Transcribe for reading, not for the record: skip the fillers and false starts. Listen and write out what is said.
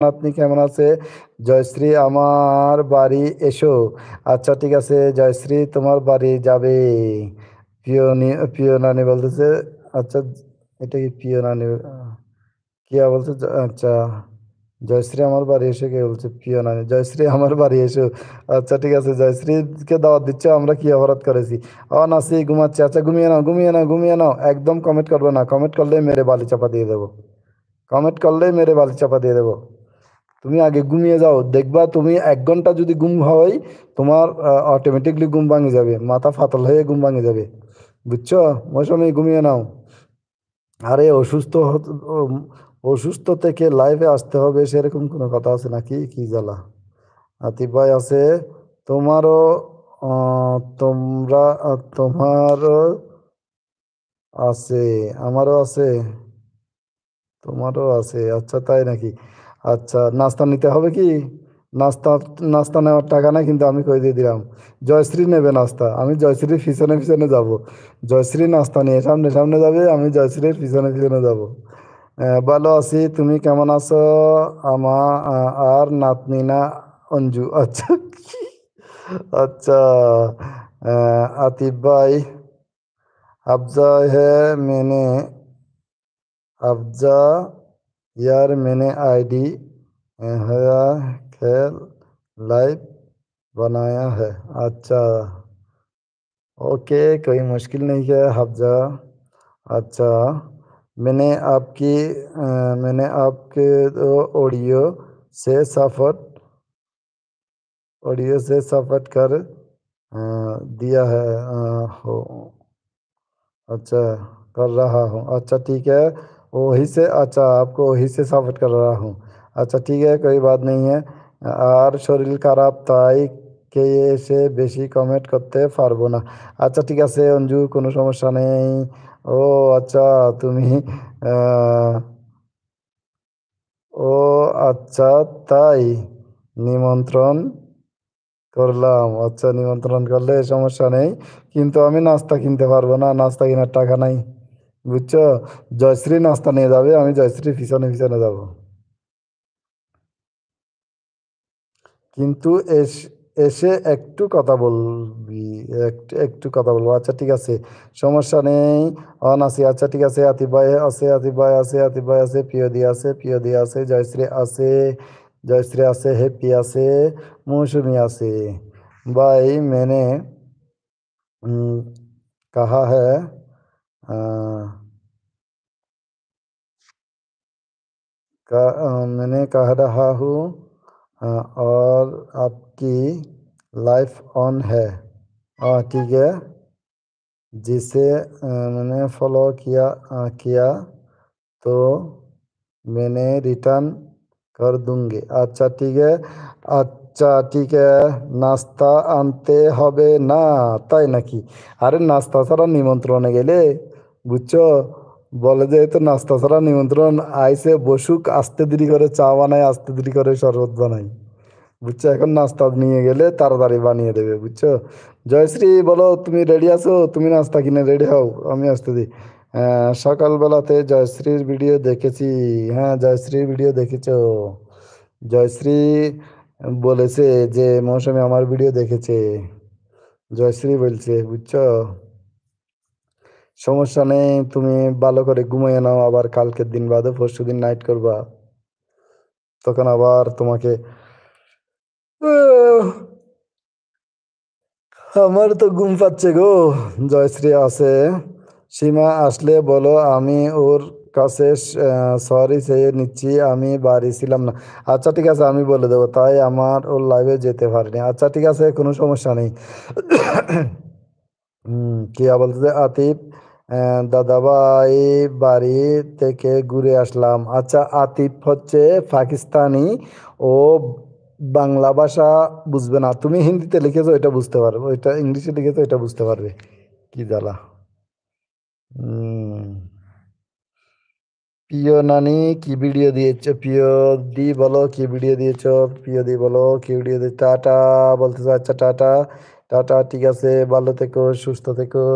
আপনি কেমন আছে? জয়শ্রী আমার বাড়ি এসো। আচ্ছা ঠিক আছে জয়শ্রী তোমার বাড়ি যাবে। প্রিয় নানি বলতেছে আচ্ছা এটা কি প্রিয় নানি কিয়া বলছে আচ্ছা জয়শ্রী আমার বাড়ি এসে কে বলছে প্রিয় নানি জয়শ্রী আমার বাড়ি এসো। আচ্ছা ঠিক আছে জয়শ্রীকে দাওয়াত দিচ্ছ আমরা কি অপরাধ করেছি? নাসি ঘুমাচ্ছি আচ্ছা ঘুমিয়ে নাও ঘুমিয়ে নাও ঘুমিয়ে নাও একদম কমেন্ট করবে না কমেন্ট করলেই মেরে বালি চাপা দিয়ে দেবো কমেন্ট করলেই মেরে বালি চাপা দিয়ে দেবো। তুমি আগে ঘুমিয়ে যাও দেখবা তুমি 1 ঘন্টা যদি ঘুম হয় তোমার অটোমেটিকলি ঘুম ভাঙে যাবে মাথা ফাতল হয়ে ঘুম ভাঙে যাবে বুঝছো? মৌসুমী ঘুমিয়ে নাও। আরে অসুস্থ থেকে লাইভে আসতে হবে সেরকম কোনো কথা আছে নাকি? কি জ্বালা। আতিফ ভাই আছে তোমারও তোমারও আছে আমারও আছে তোমারও আছে আচ্ছা তাই নাকি? আচ্ছা নাস্তা নিতে হবে কি? নাস্তা নাস্তা নেওয়ার টাকা নাই কিন্তু আমি কই দিয়ে দিলাম জয়শ্রী নেবে নাস্তা আমি জয়শ্রীর পিছনে পিছনে যাব। জয়শ্রী নাস্তা নিয়ে সামনে সামনে যাবে আমি জয়শ্রীর পিছনে পিছনে যাব। ভালো আছি তুমি কেমন আছো? আর নাতনি না অঞ্জু আচ্ছা কি? আচ্ছা আতিফ ভাই আফজা है मैंने अफजा यार मैंने आईडी हया खेल लाइव बनाया है। अच्छा ओके कोई मुश्किल नहीं है हफ्जा। अच्छा मैंने आपकी मैंने आपके ऑडियो से सपोर्ट कर दिया है हो अच्छा कर रहा हूँ अच्छा ठीक है वही से अच्छा आपको वही से सपोर्ट कर रहा हूँ। अच्छा ठीक है कोई बात नहीं है। আর শরীর খারাপ তাই কে এসে বেশি কমেন্ট করতে পারবো না। আচ্ছা ঠিক আছে অঞ্জু কোনো সমস্যা নেই। ও আচ্ছা তুমি আহ, ও আচ্ছা তাই নিমন্ত্রণ করলাম আচ্ছা নিমন্ত্রণ করলে সমস্যা নেই কিন্তু আমি নাস্তা কিনতে পারবো না নাস্তা কেনার টাকা নাই বুঝছো? জয়শ্রী নাস্তা নিয়ে যাবে আমি জয়শ্রীর পিছনে পিছনে যাব। কিন্তু এসে একটু কথা বলবি একটু একটু কথা বলবো আচ্ছা ঠিক আছে সমস্যা নেই। অন আছি আচ্ছা ঠিক আছে আতিফ ভাই আছে আতিফ ভাই আছে আতিফ ভাই আছে প্রিয়দি আছে প্রিয়দি আছে জয়শ্রী আছে জয়শ্রী আছে হ্যাপি আছে মৌসুমী আছে। भाई मैंने कहा है अ, मैंने कह रहा हूँ और आपकी लाइफ ऑन है ठीक है जिसे मैंने फॉलो किया तो मैंने रिटर्न कर दूंगी। अच्छा ठीक है আচ্ছা ঠিক নাস্তা আনতে হবে না তাই নাকি? আরে নাস্তা ছাড়া নিমন্ত্রণে গেলে বুঝছো বলে যে এই তো নাস্তা ছাড়া নিমন্ত্রণ আইসে বসুক আস্তে দেরি করে চা বানাই আস্তে দেরি করে শরবত বানাই বুঝছো এখন নাস্তা নিয়ে গেলে তাড়াতাড়ি বানিয়ে দেবে বুঝছো? জয়শ্রী বলো তুমি রেডি আছো তুমি নাস্তা কিনে রেডি হও আমি আসতে দিই। সকালবেলাতে জয়শ্রীর ভিডিও দেখেছি। হ্যাঁ জয়শ্রীর ভিডিও দেখেছো? জয়শ্রী বলেছে যে মৌসুমী আমার ভিডিও দেখেছে জয়শ্রী বলছে বুঝছো? সমস্যা নেই তুমি ভালো করে ঘুমিয়ে নাও আবার কালকের দিন বাদে পরশুদিন নাইট করবা তখন আবার তোমাকে আহ, আমার তো ঘুম পাচ্ছে গো। জয়শ্রী আছে সীমা আসলে বলো আমি ওর কাছে সরি চেয়ে নিচ্ছি আমি বাড়ি ছিলাম না। আচ্ছা ঠিক আছে আমি বলে দেবো তাই আমার ওর লাইভে যেতে পারিনি আচ্ছা ঠিক আছে কোনো সমস্যা নেই। কি বলতে আতিফ দাদাভাই বাড়ি থেকে ঘুরে আসলাম। আচ্ছা আতিফ হচ্ছে পাকিস্তানি ও বাংলা ভাষা বুঝবে না তুমি হিন্দিতে লিখেছো এটা বুঝতে পারবে ওইটা ইংলিশে লিখেছো এটা বুঝতে পারবে। কি জ্বালা। উম, প্রিয় নানি কি ভিডিও দিয়েছো? প্রিয় দি বলো কি ভিডিও দিয়েছো? প্রিয় দি বলো কি ভিডিও দিয়ে টাটা বলতেছো আচ্ছা টাটা টাটা ঠিক আছে ভালো থেকো সুস্থ থেকো।